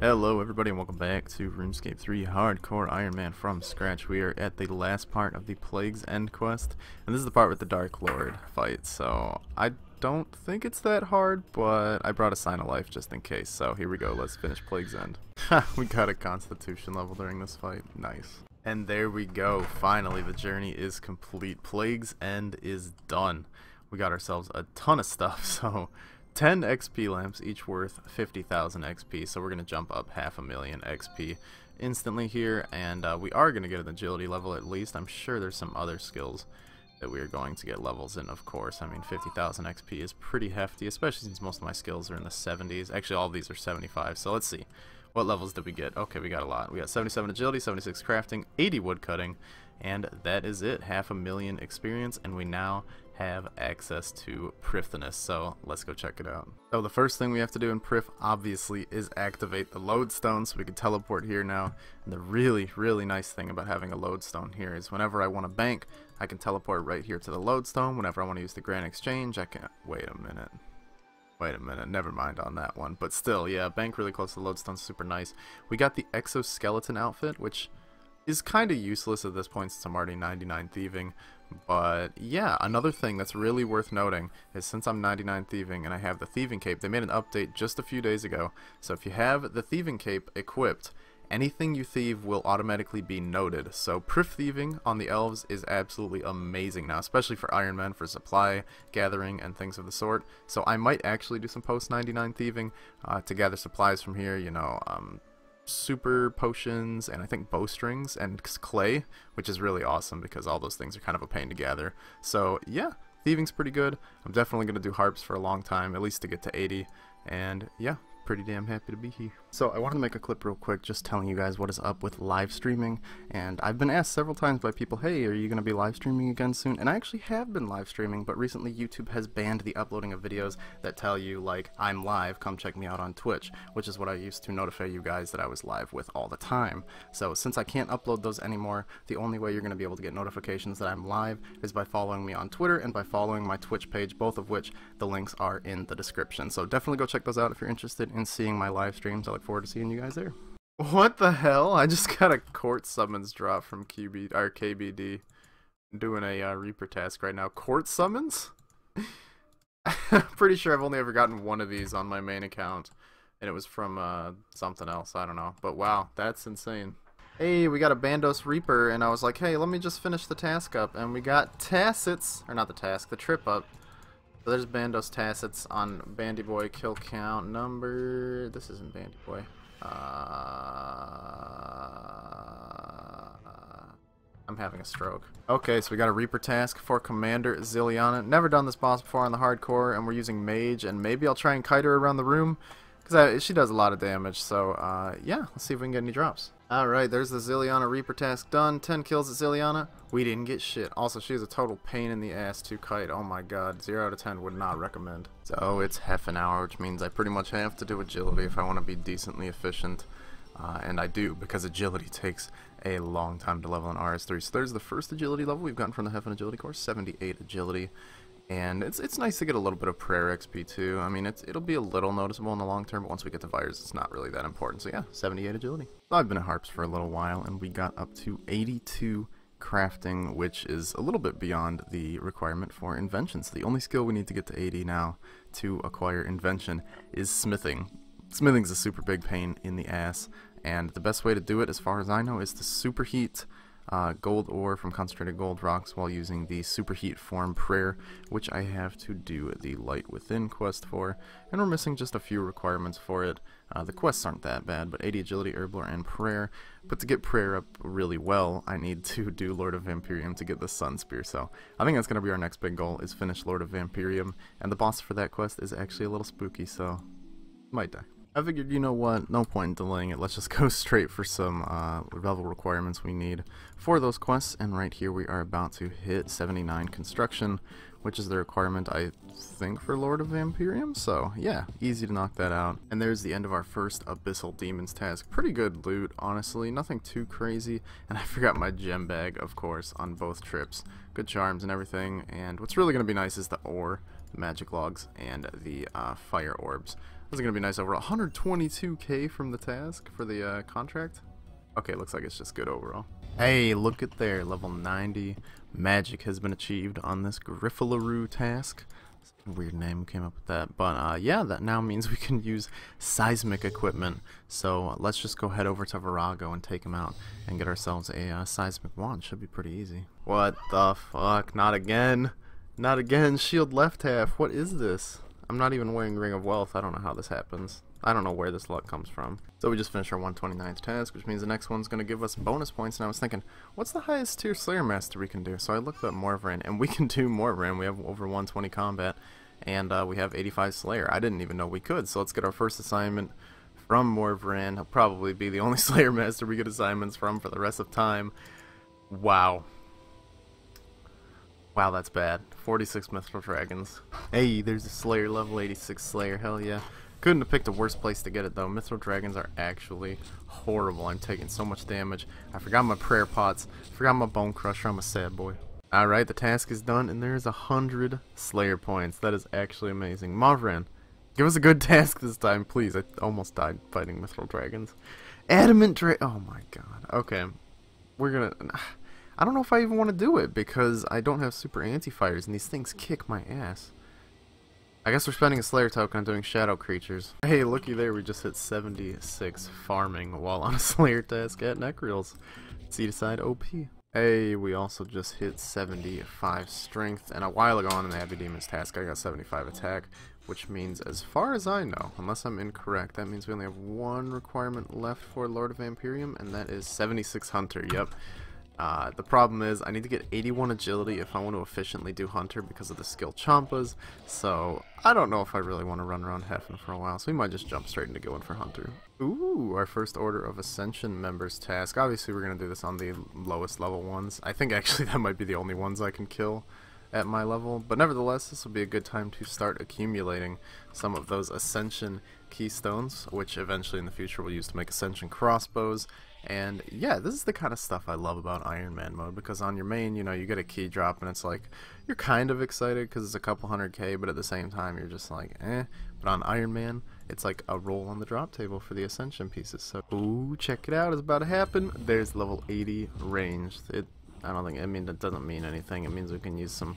Hello everybody and welcome back to Runescape 3 Hardcore Ironman from scratch. We are at the last part of the Plague's End quest, and this is the part with the Dark Lord fight, so I don't think it's that hard, but I brought a Sign of Life just in case, so here we go, let's finish Plague's End. We got a Constitution level during this fight, nice. And there we go, finally the journey is complete, Plague's End is done. We got ourselves a ton of stuff, so 10 XP lamps, each worth 50,000 XP, so we're going to jump up 500,000 XP instantly here, and we are going to get an agility level at least. I'm sure there's some other skills that we are going to get levels in, of course. I mean, 50,000 XP is pretty hefty, especially since most of my skills are in the 70s. Actually, all of these are 75, so let's see. What levels did we get? Okay, we got a lot. We got 77 agility, 76 crafting, 80 woodcutting, and that is it. 500,000 experience, and we now have access to Prifness, so let's go check it out. So the first thing we have to do in Prif, obviously, is activate the lodestone, so we can teleport here now. And the really nice thing about having a lodestone here is whenever I want to bank, I can teleport right here to the lodestone. Whenever I want to use the Grand Exchange, I can... Wait a minute, never mind on that one. But still, yeah, bank really close to the lodestone, super nice. We got the exoskeleton outfit, which is kind of useless at this point since I'm already 99 thieving. But yeah, another thing that's really worth noting is since I'm 99 thieving and I have the thieving cape, they made an update just a few days ago. So if you have the thieving cape equipped, anything you thieve will automatically be noted. So Prif thieving on the elves is absolutely amazing now, especially for Ironman, for supply gathering and things of the sort. So I might actually do some post 99 thieving to gather supplies from here, you know, super potions and I think bowstrings and clay, which is really awesome because all those things are kind of a pain to gather. So yeah, thieving's pretty good. I'm definitely going to do harps for a long time, at least to get to 80, and yeah, pretty damn happy to be here. So I wanted to make a clip real quick just telling you guys what is up with live streaming, and I've been asked several times by people, hey, are you going to be live streaming again soon? And I actually have been live streaming, but recently YouTube has banned the uploading of videos that tell you, like, I'm live, come check me out on Twitch, which is what I used to notify you guys that I was live with all the time. So since I can't upload those anymore, the only way you're going to be able to get notifications that I'm live is by following me on Twitter and by following my Twitch page, both of which the links are in the description. So definitely go check those out if you're interested in seeing my live streams. I look forward to seeing you guys there. What the hell? I just got a court summons drop from KBD. I'm doing a Reaper task right now. Court summons? I'm pretty sure I've only ever gotten one of these on my main account, and it was from something else. I don't know. But wow, that's insane. Hey, we got a Bandos Reaper, and I was like, hey, let me just finish the task up, and we got Tacits, or not the task, the trip up. So there's Bandos Tacits on Bandy Boy kill count number. This isn't Bandy Boy. I'm having a stroke. Okay, so we got a Reaper task for Commander Zilliana. Never done this boss before on the hardcore, and we're using Mage, and maybe I'll try and kite her around the room, because she does a lot of damage. So yeah, let's see if we can get any drops. Alright, there's the Zilliana Reaper task done. 10 kills at Zilliana. We didn't get shit. Also, she's a total pain in the ass to kite. Oh my god. 0 out of 10 would not recommend. So it's half an hour, which means I pretty much have to do agility if I want to be decently efficient. And I do, because agility takes a long time to level in RS3. So there's the first agility level we've gotten from the Heaven Agility course, 78 agility. And it's nice to get a little bit of prayer XP too. I mean, it'll be a little noticeable in the long term, but once we get to Vires, it's not really that important. So yeah, 78 agility. So I've been at Harps for a little while, and we got up to 82 crafting, which is a little bit beyond the requirement for inventions. The only skill we need to get to 80 now to acquire invention is smithing. Smithing's a super big pain in the ass, and the best way to do it, as far as I know, is to superheat gold ore from concentrated gold rocks while using the superheat form prayer, which I have to do the Light Within quest for, and we're missing just a few requirements for it. The quests aren't that bad, but 80 agility, herblore, and prayer. But to get prayer up really well, I need to do Lord of Vampyrium to get the Sun Spear, so I think that's going to be our next big goal, is finish Lord of Vampyrium, and the boss for that quest is actually a little spooky, so might die. I figured, you know what, no point in delaying it, let's just go straight for some level requirements we need for those quests, and right here we are about to hit 79 construction, which is the requirement, I think, for Lord of Vampyrium, so yeah, easy to knock that out. And there's the end of our first Abyssal Demons task. Pretty good loot, honestly, nothing too crazy, and I forgot my gem bag, of course, on both trips. Good charms and everything, and what's really going to be nice is the ore the magic logs and the fire orbs. This is going to be nice overall. 122k from the task for the contract. Okay, looks like it's just good overall. Hey, look at there. Level 90 magic has been achieved on this Griffallaroo task. Weird name came up with that, but yeah, that now means we can use seismic equipment. So let's just go head over to Virago and take him out and get ourselves a seismic wand. Should be pretty easy. What the fuck? Not again. Not again. Shield left half. What is this? I'm not even wearing Ring of Wealth. I don't know how this happens. I don't know where this luck comes from. So we just finished our 129th task, which means the next one's going to give us bonus points. And I was thinking, what's the highest tier Slayer Master we can do? So I looked up Morvran, and we can do Morvran. We have over 120 combat, and we have 85 Slayer. I didn't even know we could. So let's get our first assignment from Morvran. He'll probably be the only Slayer Master we get assignments from for the rest of time. Wow. Wow, that's bad. 46 Mithril Dragons. Hey, there's a Slayer, level 86 Slayer. Hell yeah. Couldn't have picked a worse place to get it though. Mithril Dragons are actually horrible. I'm taking so much damage. I forgot my prayer pots. Forgot my bone crusher. I'm a sad boy. Alright, the task is done and there's 100 Slayer points. That is actually amazing. Morvran, give us a good task this time, please. I almost died fighting Mithril Dragons. Adamant oh my god. Okay. We're gonna... I don't know if I even want to do it because I don't have super anti-fires and these things kick my ass. I guess we're spending a Slayer token on doing shadow creatures. Hey, looky there, we just hit 76 farming while on a Slayer task at Necreals. Seed aside OP. Hey, we also just hit 75 strength, and a while ago on an Abbey Demon's task I got 75 attack, which means, as far as I know, unless I'm incorrect, that means we only have one requirement left for Lord of Vampyrium, and that is 76 Hunter, yep. The problem is I need to get 81 agility if I want to efficiently do Hunter because of the skill Champas, so I don't know if I really want to run around Heffen for a while, so we might just jump straight into going for Hunter. Ooh, our first Order of Ascension members task. Obviously we're going to do this on the lowest level ones. I think actually that might be the only ones I can kill at my level, but nevertheless this will be a good time to start accumulating some of those Ascension keystones, which eventually in the future we'll use to make Ascension crossbows. And yeah, this is the kind of stuff I love about Ironman mode, because on your main, you know, you get a key drop and it's like, you're kind of excited because it's a couple 100k, but at the same time you're just like, eh. But on Ironman, it's like a roll on the drop table for the Ascension pieces. So, ooh, check it out, it's about to happen. There's level 80 ranged. I don't think, I mean, that doesn't mean anything. It means we can use some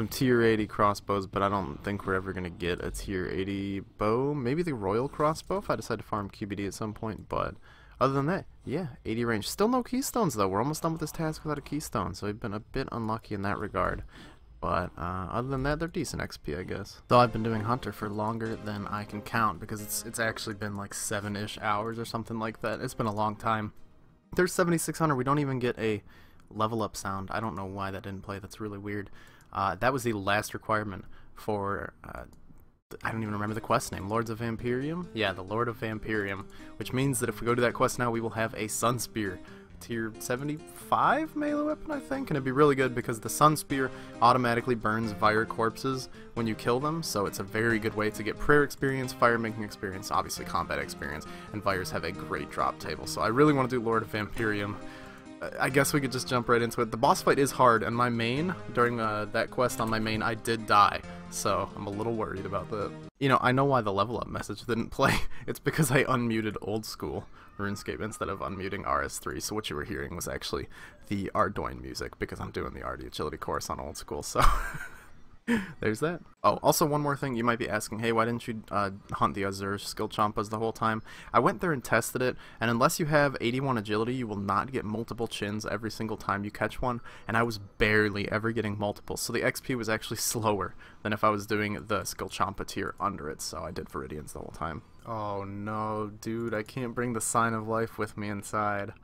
tier 80 crossbows, but I don't think we're ever going to get a tier 80 bow. Maybe the Royal Crossbow if I decide to farm QBD at some point, but other than that, yeah, 80 range. Still no keystones though. We're almost done with this task without a keystone, so we've been a bit unlucky in that regard. But other than that, they're decent XP, I guess. Though I've been doing Hunter for longer than I can count, because it's actually been like 7-ish hours or something like that. It's been a long time. There's 7600. We don't even get a level up sound. I don't know why that didn't play. That's really weird. That was the last requirement for... I don't even remember the quest name. Lords of Vampyrium? Yeah, the Lord of Vampyrium. Which means that if we go to that quest now, we will have a Sun Spear. Tier 75 melee weapon, I think? And it'd be really good because the Sun Spear automatically burns vampire corpses when you kill them. So it's a very good way to get prayer experience, fire making experience, obviously combat experience. And vampires have a great drop table. So I really want to do Lord of Vampyrium. I guess we could just jump right into it. The boss fight is hard, and my main, during that quest on my main, I did die, so I'm a little worried about that. You know, I know why the level up message didn't play. It's because I unmuted old school RuneScape instead of unmuting RS3, so what you were hearing was actually the Ardoin music, because I'm doing the RD Agility course on old school, so... There's that. Oh, also one more thing, you might be asking, hey, why didn't you hunt the Azure skill Champas the whole time? I went there and tested it, and unless you have 81 agility, you will not get multiple chins every single time you catch one, and I was barely ever getting multiple, so the XP was actually slower than if I was doing the skill Champa tier under it, so I did Viridians the whole time. Oh no, dude, I can't bring the Sign of Life with me inside.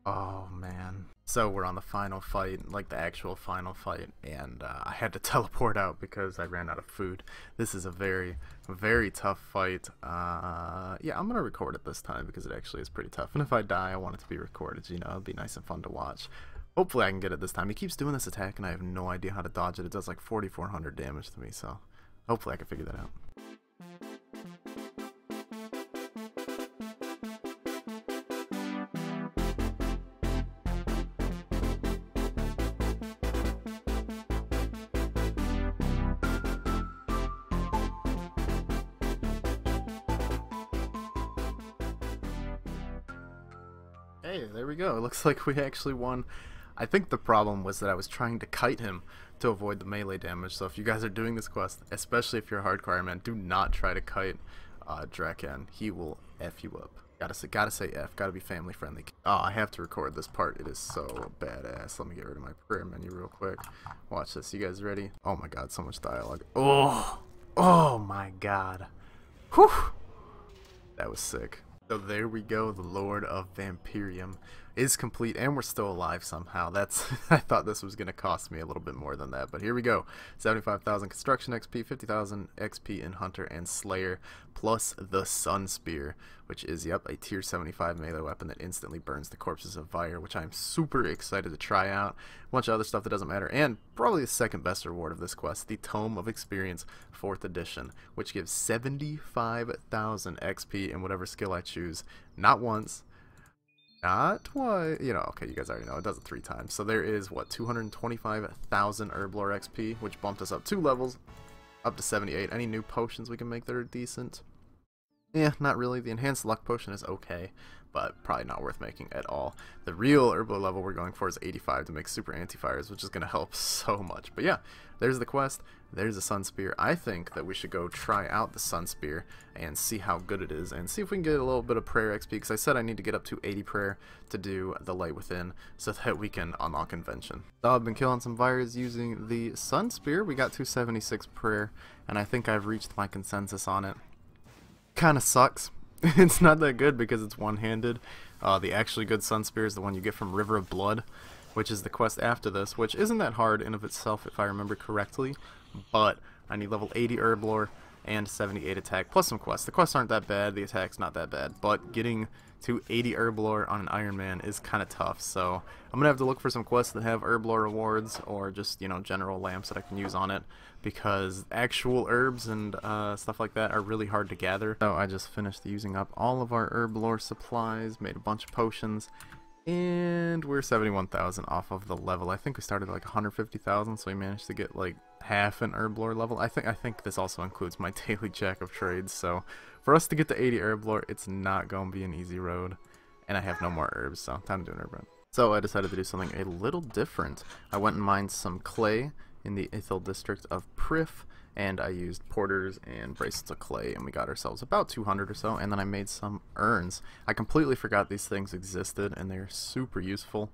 Oh man. So we're on the final fight, like the actual final fight, and I had to teleport out because I ran out of food. This is a very, very tough fight. Yeah, I'm gonna record it this time because it actually is pretty tough. And if I die, I want it to be recorded, you know, it'll be nice and fun to watch. Hopefully I can get it this time. He keeps doing this attack and I have no idea how to dodge it. It does like 4,400 damage to me, so hopefully I can figure that out. Hey, there we go. It looks like we actually won. I think the problem was that I was trying to kite him to avoid the melee damage. So if you guys are doing this quest, especially if you're a hardcore Iron Man, do not try to kite Draken. He will F you up. Gotta say F. Gotta be family friendly. Oh, I have to record this part. It is so badass. Let me get rid of my prayer menu real quick. Watch this. You guys ready? Oh my god, so much dialogue. Oh my god. Whew. That was sick. So there we go, the Lord of Vampyrium is complete, and we're still alive somehow. That's I thought this was going to cost me a little bit more than that, but here we go. 75,000 construction XP, 50,000 XP in Hunter and Slayer, plus the Sun Spear, which is, yep, a tier 75 melee weapon that instantly burns the corpses of vampyre, which I'm super excited to try out. A bunch of other stuff that doesn't matter, and probably the second best reward of this quest, the Tome of Experience 4th edition, which gives 75,000 XP in whatever skill I choose. Not once, not twice, you know, okay, you guys already know, it does it 3 times. So there is, what, 225,000 Herblore XP, which bumped us up 2 levels, up to 78. Any new potions we can make that are decent? Yeah, not really. The Enhanced Luck Potion is okay, but probably not worth making at all. The real Herblore level we're going for is 85 to make Super Anti-Fires, which is going to help so much. But yeah, there's the quest. There's the Sun Spear. I think that we should go try out the Sun Spear and see how good it is, and see if we can get a little bit of prayer XP, because I said I need to get up to 80 prayer to do the Light Within, so that we can unlock Invention. So I've been killing some virus using the Sun Spear. We got 276 prayer, and I think I've reached my consensus on it. Kinda sucks. It's not that good because it's one-handed. The actually good Sun Spear is the one you get from River of Blood, which is the quest after this, which isn't that hard in of itself if I remember correctly, but I need level 80 Herblore and 78 attack, plus some quests. The quests aren't that bad, the attack's not that bad, but getting to 80 Herblore on an Iron Man is kind of tough, so I'm going to have to look for some quests that have Herblore rewards, or just, you know, general lamps that I can use on it, because actual herbs and stuff like that are really hard to gather. So I just finished using up all of our Herblore supplies, made a bunch of potions, and we're 71,000 off of the level. I think we started at like 150,000, so we managed to get like half an Herblore level. I think this also includes my daily jack of trades, so for us to get to 80 Herblore, it's not going to be an easy road, and I have no more herbs, so time to do an herb run. So I decided to do something a little different. I went and mined some clay in the Ithil district of Prif, and I used porters and bracelets of clay, and we got ourselves about 200 or so, and then I made some urns. I completely forgot these things existed, and they're super useful.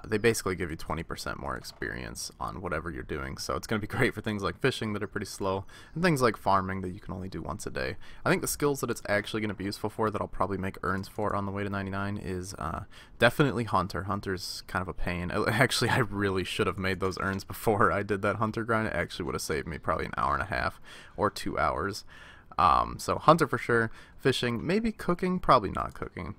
They basically give you 20% more experience on whatever you're doing, so it's going to be great for things like fishing that are pretty slow, and things like farming that you can only do once a day. I think the skills that it's actually going to be useful for, that I'll probably make urns for on the way to 99, is definitely Hunter. Hunter's kind of a pain. Actually, I really should have made those urns before I did that Hunter grind. It actually would have saved me probably an hour and a half or 2 hours. So Hunter for sure. Fishing, maybe cooking, probably not cooking.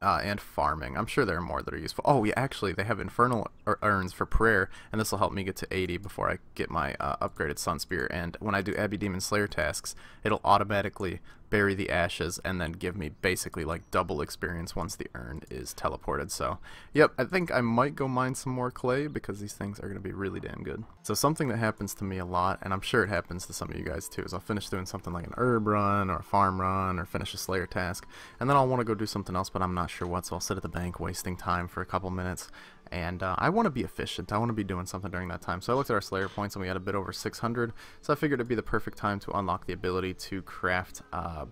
And farming. I'm sure there are more that are useful. Oh, yeah, actually, they have infernal urns for prayer, and this will help me get to 80 before I get my upgraded Sun Spear. And when I do Abbey Demon Slayer tasks, it'll automatically bury the ashes and then give me basically like double experience once the urn is teleported. So, yep, I think I might go mine some more clay because these things are going to be really damn good. So something that happens to me a lot, and I'm sure it happens to some of you guys too, is I'll finish doing something like an herb run or a farm run or finish a Slayer task, and then I'll want to go do something else, but I'm not sure what, so I'll sit at the bank wasting time for a couple minutes. And I want to be efficient. I want to be doing something during that time. So I looked at our Slayer points, and we had a bit over 600. So I figured it'd be the perfect time to unlock the ability to craft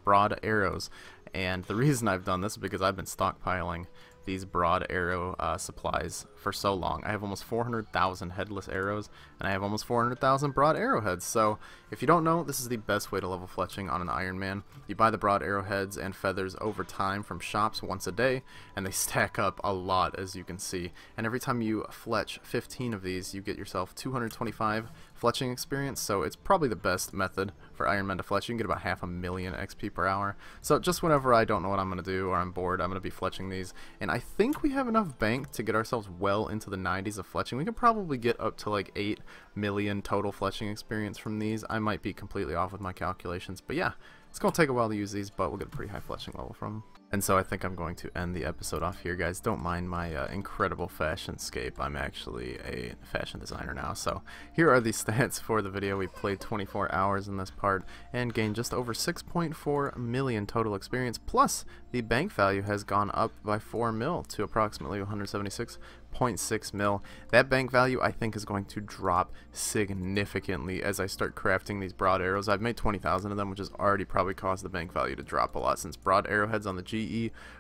broad arrows. And the reason I've done this is because I've been stockpiling these broad arrow supplies for so long. I have almost 400,000 headless arrows, and I have almost 400,000 broad arrowheads. So if you don't know, this is the best way to level fletching on an Iron Man. You buy the broad arrowheads and feathers over time from shops once a day, and they stack up a lot, as you can see. And every time you fletch 15 of these, you get yourself 225 fletching experience, so it's probably the best method for Iron Man to fletch. You can get about 500,000 XP per hour. So just whenever I don't know what I'm going to do or I'm bored, I'm going to be fletching these. And I think we have enough bank to get ourselves well into the 90s of fletching. We could probably get up to like 8 million total fletching experience from these. I might be completely off with my calculations, but yeah, It's going to take a while to use these, but we'll get a pretty high fleshing level from them. And so I think I'm going to end the episode off here, guys. Don't mind my incredible fashion scape. I'm actually a fashion designer now. So here are the stats for the video. We played 24 hours in this part and gained just over 6.4 million total experience. Plus, the bank value has gone up by 4 mil to approximately 176.6 mil. That bank value, I think, is going to drop significantly as I start crafting these broad arrows. I've made 20,000 of them, which has already probably caused the bank value to drop a lot, since broad arrowheads on the GE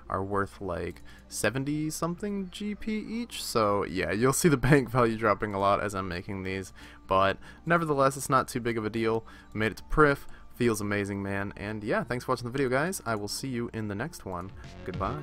are worth like 70 something GP each. So yeah, you'll see the bank value dropping a lot as I'm making these, but nevertheless, it's not too big of a deal. Made it to Prif. Feels amazing, man. And yeah, thanks for watching the video, guys. I will see you in the next one. Goodbye.